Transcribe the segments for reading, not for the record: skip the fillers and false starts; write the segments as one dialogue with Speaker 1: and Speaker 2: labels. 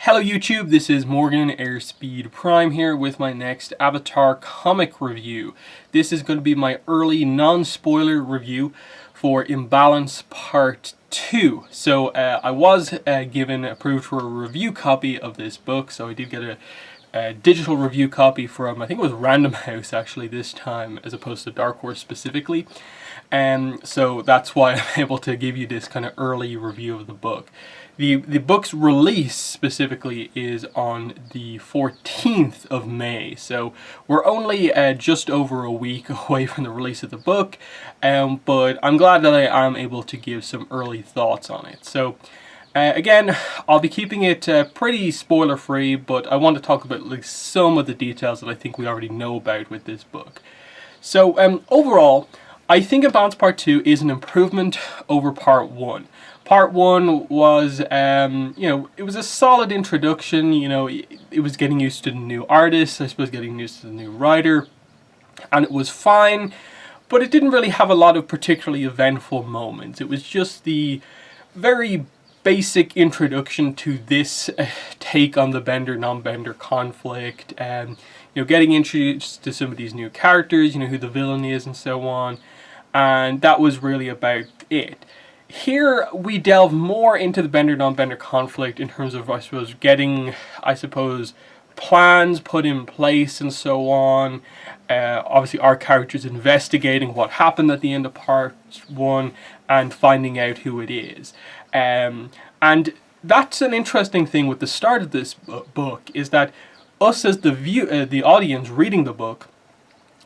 Speaker 1: Hello YouTube, this is Morgan Airspeed Prime here with my next Avatar comic review. This is going to be my early non-spoiler review for Imbalance Part 2. So I was given approved for a review copy of this book, so I did get a digital review copy from, I think it was Random House actually this time, as opposed to Dark Horse specifically. So that's why I'm able to give you this kind of early review of the book. The book's release specifically is on the 14th of May, so we're only just over a week away from the release of the book, but I'm glad that I am able to give some early thoughts on it. So again, I'll be keeping it pretty spoiler free, but I want to talk about like some of the details that I think we already know about with this book. So overall, I think Imbalance Part 2 is an improvement over Part 1. Part 1 was, it was a solid introduction. It was getting used to the new artist, I suppose getting used to the new writer, and it was fine, but it didn't really have a lot of particularly eventful moments. It was just the very basic introduction to this take on the Bender non-Bender conflict, and getting introduced to some of these new characters, who the villain is and so on, and that was really about it. Here we delve more into the Bender non-Bender conflict in terms of, getting, plans put in place and so on. Obviously our characters investigating what happened at the end of Part 1 and finding out who it is. And that's an interesting thing with the start of this book, is that us as the audience reading the book,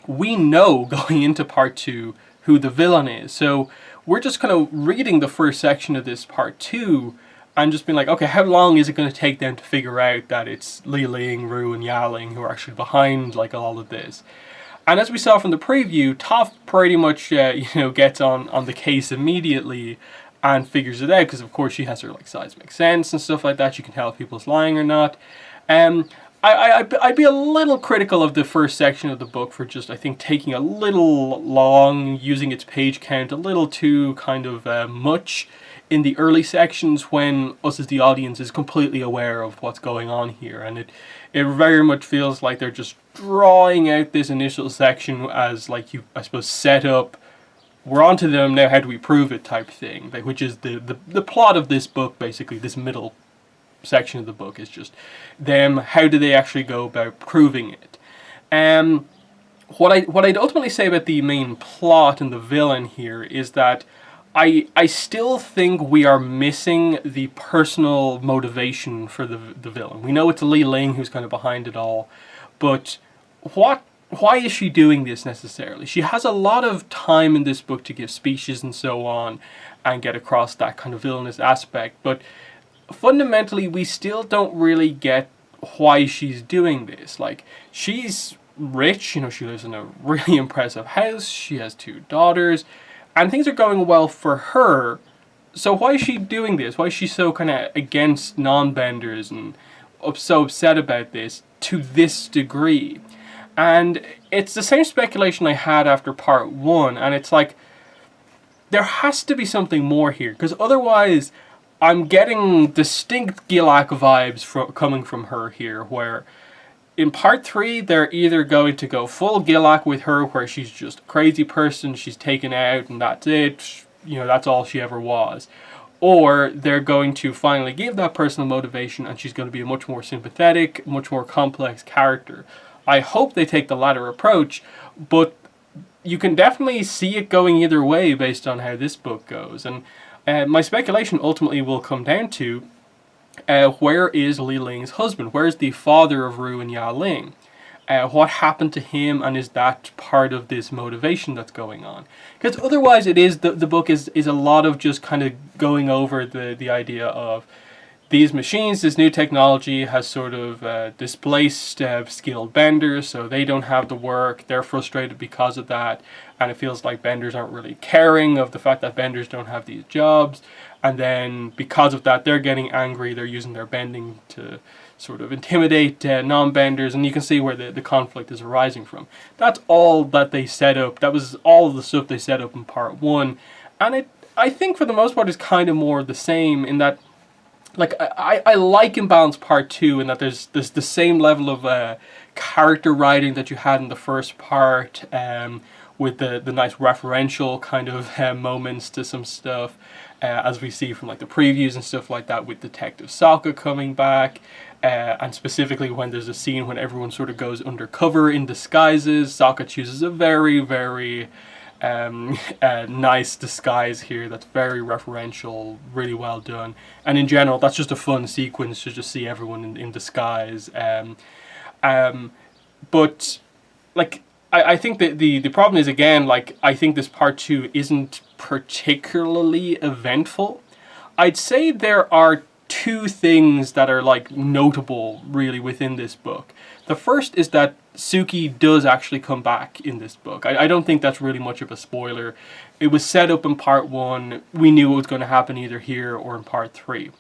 Speaker 1: we know going into Part 2 who the villain is. So we're just kind of reading the first section of this Part 2 and just being like, okay, how long is it going to take them to figure out that it's Li Ling, Ru, and Yaling who are actually behind all of this? And as we saw from the preview, Toph pretty much gets on the case immediately and figures it out, because of course she has her seismic sense and stuff like that. She can tell if people's lying or not. I'd be a little critical of the first section of the book for just, I think, taking a little long, using its page count a little too kind of much in the early sections, when us as the audience is completely aware of what's going on here. And it very much feels like they're just drawing out this initial section as, set up, we're on to them now, how do we prove it type thing, which is the plot of this book, basically. This middle section of the book is just them, how do they actually go about proving it. What I'd ultimately say about the main plot and the villain here is that I still think we are missing the personal motivation for the villain. We know it's Li Ling who's kind of behind it all, but why is she doing this necessarily? She has a lot of time in this book to give speeches and so on and get across that kind of villainous aspect, but fundamentally we still don't really get why she's doing this. She's rich, she lives in a really impressive house, she has 2 daughters, and things are going well for her. So why is she doing this? Why is she so kind of against non-benders and so upset about this to this degree? And it's the same speculation I had after Part 1, and it's like, there has to be something more here, because otherwise I'm getting distinct Gilak vibes coming from her here, where in Part 3 they're either going to go full Gilak with her, where she's just a crazy person, she's taken out and that's it, that's all she ever was. Or they're going to finally give that personal motivation and she's going to be a much more sympathetic, much more complex character. I hope they take the latter approach, but you can definitely see it going either way based on how this book goes. And my speculation ultimately will come down to where is Li Ling's husband? Where is the father of Ru and Yaling? What happened to him, and is that part of this motivation that's going on? Because otherwise it is, the book is a lot of just kind of going over the idea of these machines, this new technology has sort of displaced skilled benders, so they don't have the work, they're frustrated because of that, and it feels like benders aren't really caring of the fact that benders don't have these jobs, and then because of that they're getting angry, they're using their bending to sort of intimidate non-benders, and you can see where the conflict is arising from. That's all that they set up, that was all of the stuff they set up in Part 1, and I think for the most part is kind of more the same, in that like I like Imbalance Part 2 in that there's the same level of character writing that you had in the first part, with the nice referential kind of moments to some stuff, as we see from like the previews and stuff like that, with Detective Sokka coming back, and specifically when there's a scene when everyone sort of goes undercover in disguises. Sokka chooses a very, very nice disguise here that's very referential, really well done. And in general, that's just a fun sequence to just see everyone in disguise. But like, I think that the problem is, again, like, I think this part 2 isn't particularly eventful. I'd say there are two things that are like notable really within this book. The first is that Sookie does actually come back in this book. I don't think that's really much of a spoiler. It was set up in part 1. We knew it was going to happen either here or in part 3.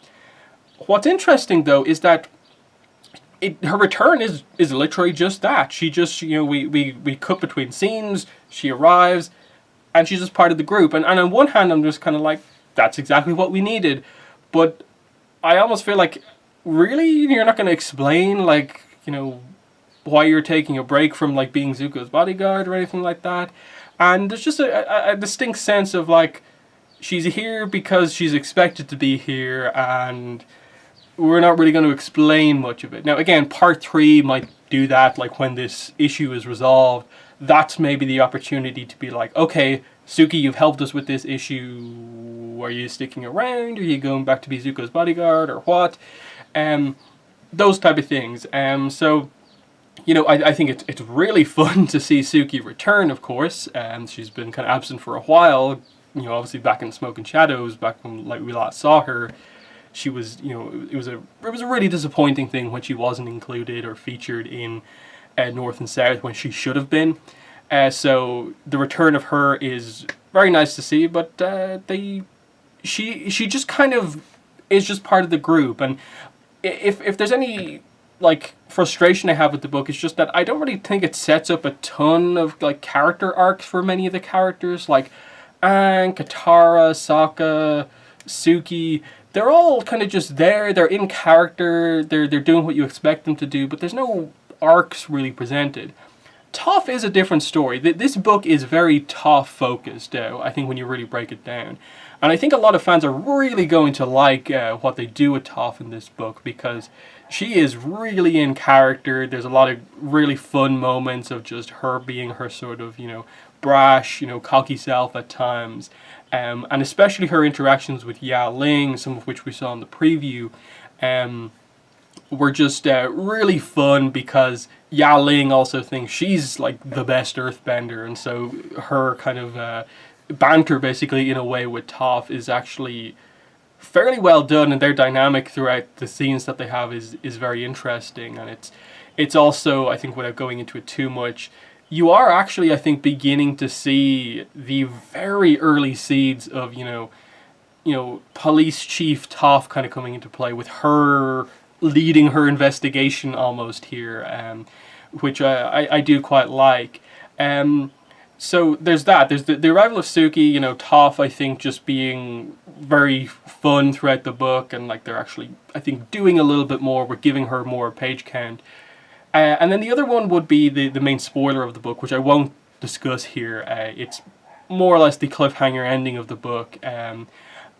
Speaker 1: What's interesting though is that her return is literally just that. She just, we cut between scenes, she arrives, and she's just part of the group. And on one hand, I'm just kind of like, that's exactly what we needed. But I almost feel like, really? You're not going to explain, like, why you're taking a break from, like, being Zuko's bodyguard or anything like that? And there's just a distinct sense of, like, she's here because she's expected to be here, and we're not really going to explain much of it. Now, again, part 3 might do that, like, when this issue is resolved. That's maybe the opportunity to be like, okay, Sookie, you've helped us with this issue. Are you sticking around? Are you going back to be Zuko's bodyguard, or what? Those type of things. So, I think it's really fun to see Sookie return, of course. She's been kind of absent for a while. Obviously back in Smoke and Shadows, back when we last saw her, she was, it was a really disappointing thing when she wasn't included or featured in North and South when she should have been. So the return of her is very nice to see, but she just kind of is just part of the group. And if there's any like frustration I have with the book, it's just that I don't really think it sets up a ton of like character arcs for many of the characters, like Aang, Katara, Sokka, Sookie. They're all kind of just there. They're in character. They're doing what you expect them to do, but there's no arcs really presented. Toph is a different story. This book is very Toph focused, I think, when you really break it down. And I think a lot of fans are really going to like what they do with Toph in this book, because she is really in character. There's a lot of really fun moments of just her being her sort of, brash, cocky self at times. And especially her interactions with Ya Ling, some of which we saw in the preview, were just really fun, because Ya Ling also thinks she's like the best earthbender, and so her kind of banter basically in a way with Toph is actually fairly well done, and their dynamic throughout the scenes that they have is very interesting. And it's also, I think, without going into it too much, you are actually, I think, beginning to see the very early seeds of police chief Toph kind of coming into play, with her leading her investigation almost here, which I do quite like. So there's that. There's the arrival of Sookie, Toph, I think, just being very fun throughout the book, and like they're actually, I think, doing a little bit more. We're giving her more page count. And then the other one would be the main spoiler of the book, which I won't discuss here. It's more or less the cliffhanger ending of the book.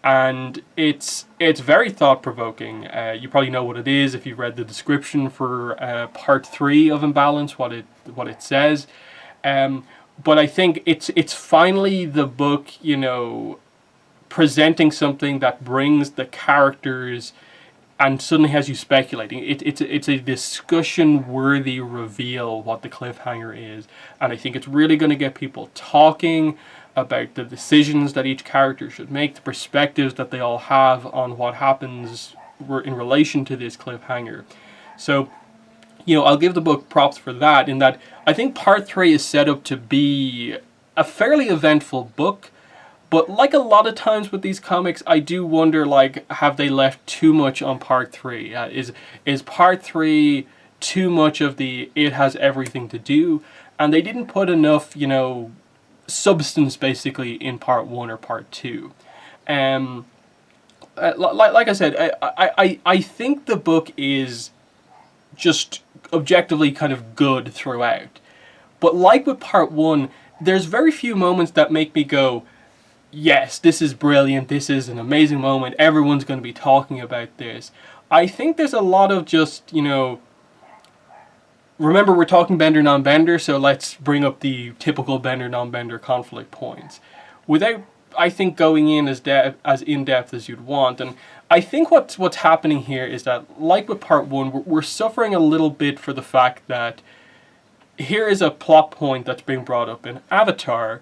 Speaker 1: And it's very thought-provoking. You probably know what it is if you've read the description for part 3 of Imbalance, what it says. But I think it's finally the book, presenting something that brings the characters and suddenly has you speculating. It's a discussion-worthy reveal what the cliffhanger is. And I think it's really going to get people talking about the decisions that each character should make, the perspectives that they all have on what happens in relation to this cliffhanger. So, I'll give the book props for that, in that I think part 3 is set up to be a fairly eventful book, but like a lot of times with these comics, I do wonder, like, have they left too much on part 3? Is part 3 too much of the it has everything to do, and they didn't put enough, substance basically in part 1 or part 2. like I said, I think the book is just objectively kind of good throughout. But like with part one, there's very few moments that make me go, yes, this is brilliant, this is an amazing moment, everyone's going to be talking about this. I think there's a lot of just, remember we're talking bender non-bender, so let's bring up the typical bender non-bender conflict points without, I think, going in as in depth as you'd want. And I think what's happening here is that, like with part one, we're suffering a little bit for the fact that here is a plot point that's being brought up in Avatar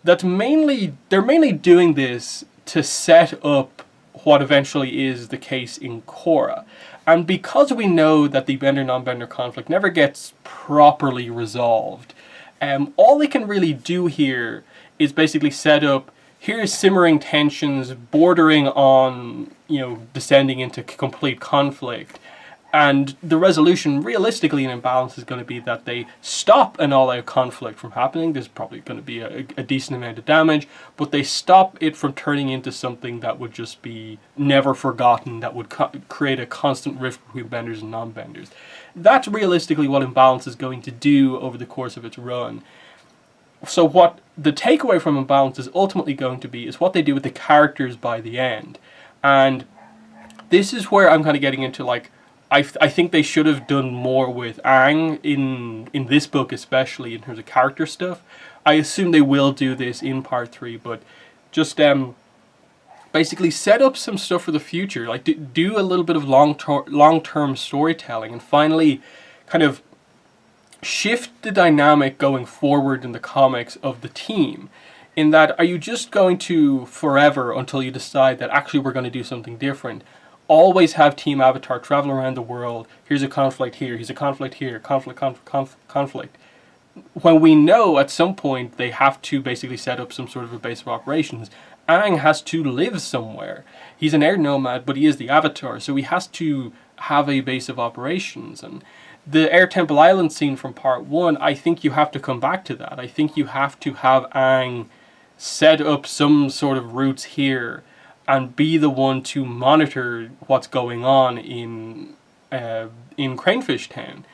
Speaker 1: they're mainly doing this to set up what eventually is the case in Korra. And because we know that the bender non-bender conflict never gets properly resolved, all they can really do here is basically set up, here's simmering tensions bordering on, descending into complete conflict. And the resolution, realistically, in Imbalance is going to be that they stop an all-out conflict from happening. There's probably going to be a decent amount of damage, but they stop it from turning into something that would just be never forgotten, that would create a constant rift between benders and non-benders. That's realistically what Imbalance is going to do over the course of its run. So what the takeaway from Imbalance is ultimately going to be is what they do with the characters by the end. And this is where I'm kind of getting into, I think they should have done more with Aang in this book, especially in terms of character stuff. I assume they will do this in part 3, but just basically set up some stuff for the future. Like do a little bit of long-term storytelling, and finally kind of shift the dynamic going forward in the comics of the team. In that, are you just going to forever until you decide that actually we're going to do something different? Always have Team Avatar travel around the world. Here's a conflict here, here's a conflict here, conflict. When we know at some point they have to basically set up some sort of a base of operations, Aang has to live somewhere. He's an air nomad, but he is the Avatar, so he has to have a base of operations. And the Air Temple Island scene from part 1, I think you have to come back to that. I think you have to have Aang set up some sort of routes here and be the one to monitor what's going on in Cranefish Town.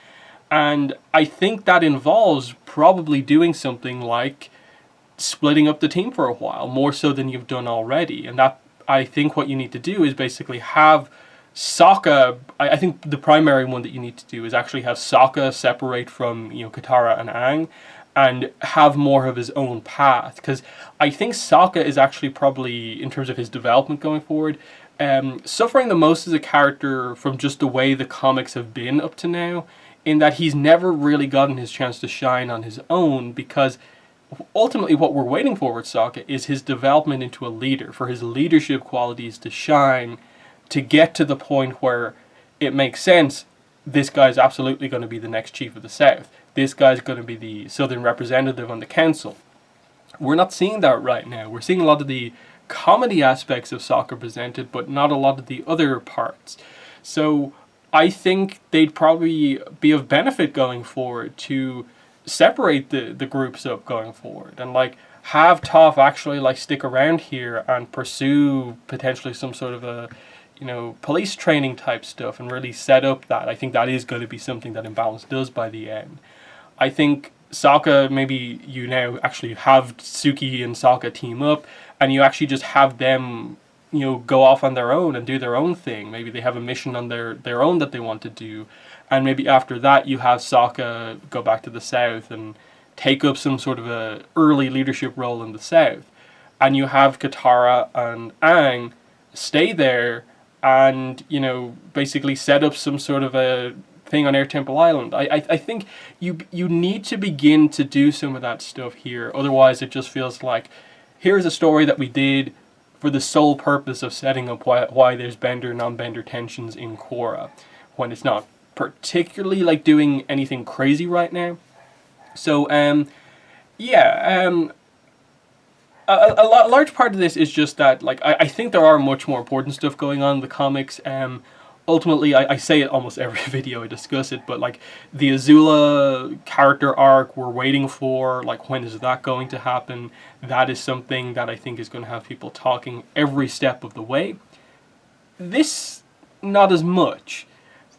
Speaker 1: And I think that involves probably doing something like splitting up the team for a while, more so than you've done already. And that, I think what you need to do is basically have Sokka, I think the primary one that you need to do is actually have Sokka separate from, Katara and Aang, and have more of his own path. Because I think Sokka is actually probably, in terms of his development going forward, suffering the most as a character from just the way the comics have been up to now, in that he's never really gotten his chance to shine on his own, because ultimately what we're waiting for with Sokka is his development into a leader, for his leadership qualities to shine, to get to the point where it makes sense, this guy's absolutely going to be the next chief of the South. This guy's going to be the Southern representative on the council. We're not seeing that right now. We're seeing a lot of the comedy aspects of Sokka presented, but not a lot of the other parts. So I think they'd probably be of benefit going forward to separate the groups up going forward, and have Toph actually stick around here and pursue potentially some sort of a police training type stuff, and really set up that. I think that is going to be something that Imbalance does by the end. I think Sokka, maybe you now actually have Sookie and Sokka team up, and you actually just have them, go off on their own and do their own thing. Maybe they have a mission on their own that they want to do, and maybe after that you have Sokka go back to the South and take up some sort of a early leadership role in the South, and you have Katara and Aang stay there and basically set up some sort of a thing on Air Temple Island. I think you need to begin to do some of that stuff here. Otherwise it just feels like, here's a story that we did for the sole purpose of setting up why there's bender non-bender tensions in Korra, when it's not particularly doing anything crazy right now. So a large part of this is just that I think there are much more important stuff going on in the comics. Ultimately, I say it almost every video I discuss it, but the Azula character arc we're waiting for, when is that going to happen? That is something that I think is going to have people talking every step of the way. This, not as much.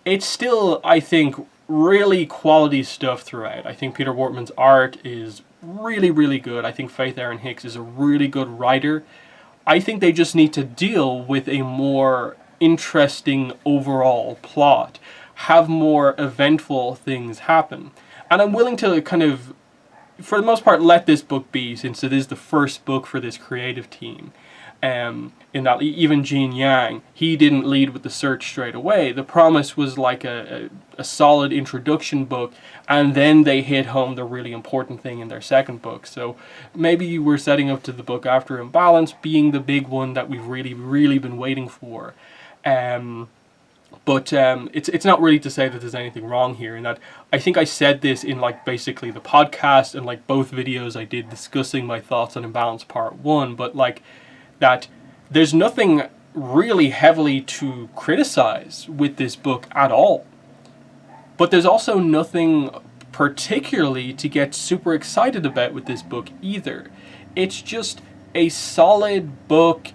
Speaker 1: It's still, I think, really quality stuff throughout. I think Peter Wortman's art is really, really good. I think Faith Erin Hicks is a really good writer. I think they just need to deal with a more interesting overall plot, have more eventful things happen. And I'm willing to kind of, for the most part, let this book be, since it is the first book for this creative team. In that even Gene Yang, he didn't lead with the search straight away. The promise was like a solid introduction book, and then they hit home the really important thing in their second book. So maybe we're setting up to the book after Imbalance being the big one that we've really, really been waiting for. But it's not really to say that there's anything wrong here, in that I think I said this in like basically the podcast and like both videos I did discussing my thoughts on Imbalance Part 1, but like that there's nothing really heavily to criticize with this book at all. But there's also nothing particularly to get super excited about with this book either. It's just a solid book.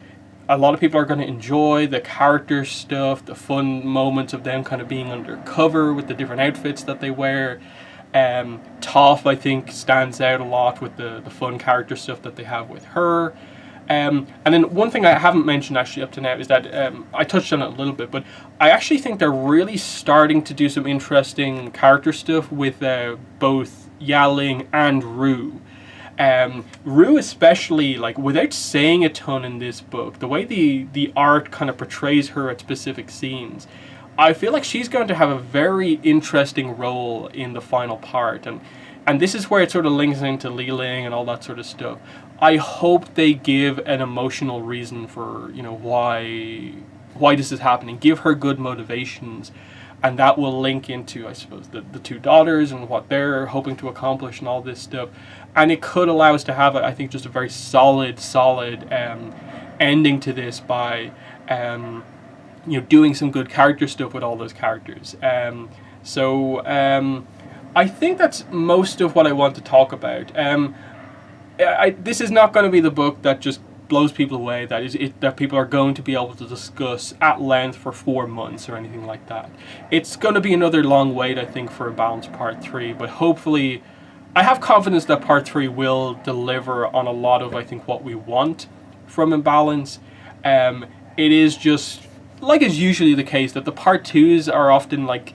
Speaker 1: A lot of people are going to enjoy the character stuff, the fun moments of them kind of being undercover with the different outfits that they wear. Toph, I think, stands out a lot with the fun character stuff that they have with her. And then one thing I haven't mentioned actually up to now is that I touched on it a little bit, but I actually think they're really starting to do some interesting character stuff with both Yaling and Rue. Rue especially, like, without saying a ton in this book, the way the art kind of portrays her at specific scenes, I feel like she's going to have a very interesting role in the final part, and this is where it sort of links into Li Ling and all that sort of stuff. I hope they give an emotional reason for, you know, why this is happening. Give her good motivations, and that will link into, I suppose, the two daughters and what they're hoping to accomplish and all this stuff. And it could allow us to have, I think, just a very solid ending to this by, you know, doing some good character stuff with all those characters. I think that's most of what I want to talk about. This is not going to be the book that just blows people away, that people are going to be able to discuss at length for 4 months or anything like that. It's going to be another long wait, I think, for Imbalance Part 3, but hopefully I have confidence that Part 3 will deliver on a lot of, I think, what we want from Imbalance. It is just, like is usually the case, that the Part 2s are often, like,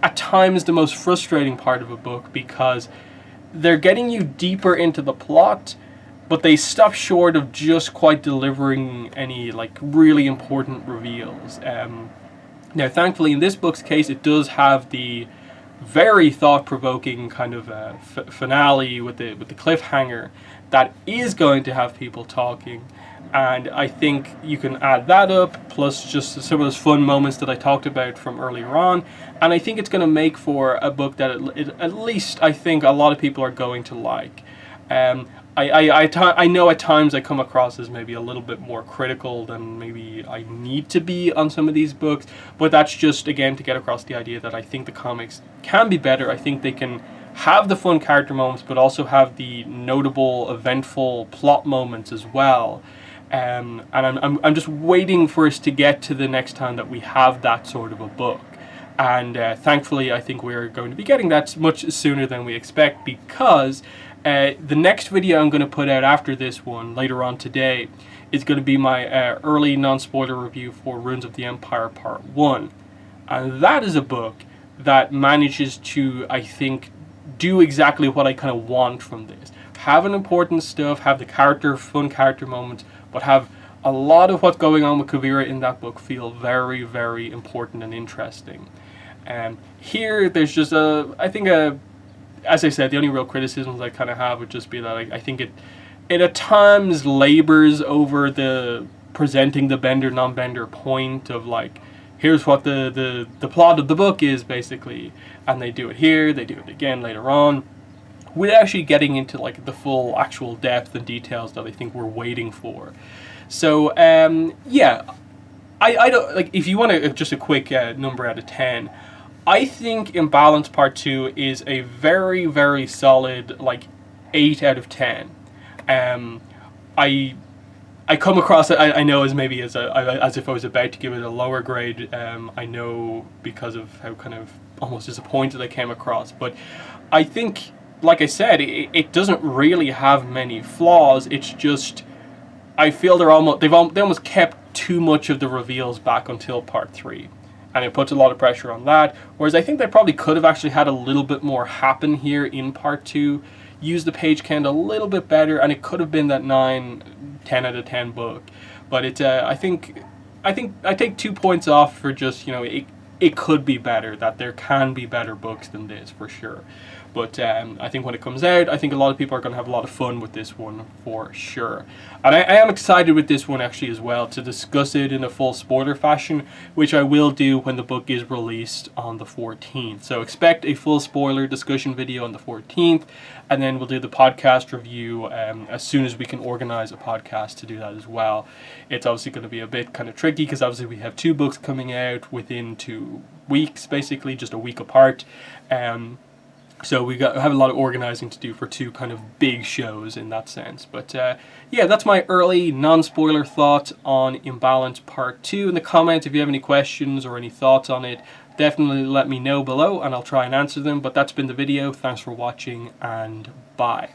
Speaker 1: at times the most frustrating part of a book, because they're getting you deeper into the plot, but they stop short of just quite delivering any, like, really important reveals. Now, thankfully, in this book's case, it does have the very thought-provoking kind of finale with the cliffhanger that is going to have people talking, and I think you can add that up, plus just some of those fun moments that I talked about from earlier on, and I think it's going to make for a book that at least I think a lot of people are going to like. I know at times I come across as maybe a little bit more critical than maybe I need to be on some of these books, but that's just, again, to get across the idea that I think the comics can be better. I think they can have the fun character moments, but also have the notable, eventful plot moments as well. And I'm just waiting for us to get to the next time that we have that sort of a book. And thankfully, I think we're going to be getting that much sooner than we expect, because the next video I'm going to put out after this one, later on today, is going to be my early non-spoiler review for Ruins of the Empire Part 1. And that is a book that manages to, I think, do exactly what I kind of want from this. Have an important stuff, have the fun character moments, but have a lot of what's going on with Kuvira in that book feel very, very important and interesting. And here, there's just as I said, the only real criticisms I kind of have would just be that I think it at times labors over the presenting the bender non-bender point of, like, here's what the plot of the book is, basically, and they do it here, they do it again later on, without actually getting into, like, the full actual depth and details that I think we're waiting for. So yeah, I don't, like, if you want to just a quick number out of 10, I think Imbalance Part 2 is a very, very solid, like, 8 out of 10. I come across it, I know, as maybe as if I was about to give it a lower grade. I know, because of how kind of almost disappointed I came across. But I think, like I said, it doesn't really have many flaws. It's just, I feel they almost kept too much of the reveals back until part 3. And it puts a lot of pressure on that. Whereas I think they probably could have actually had a little bit more happen here in part 2. Use the page count a little bit better, and it could have been that 9-10 out of 10 book. But I think I take 2 points off for just, it could be better, that there can be better books than this for sure. But I think when it comes out, I think a lot of people are going to have a lot of fun with this one for sure. And I am excited with this one actually as well, to discuss it in a full spoiler fashion, which I will do when the book is released on the 14th. So expect a full spoiler discussion video on the 14th, and then we'll do the podcast review as soon as we can organize a podcast to do that as well. It's obviously going to be a bit kind of tricky, because obviously we have 2 books coming out within 2 weeks, basically just a week apart. So we have a lot of organizing to do for 2 kind of big shows in that sense. But yeah, that's my early non-spoiler thoughts on Imbalance Part 2. In the comments, if you have any questions or any thoughts on it, definitely let me know below and I'll try and answer them. But that's been the video. Thanks for watching, and bye.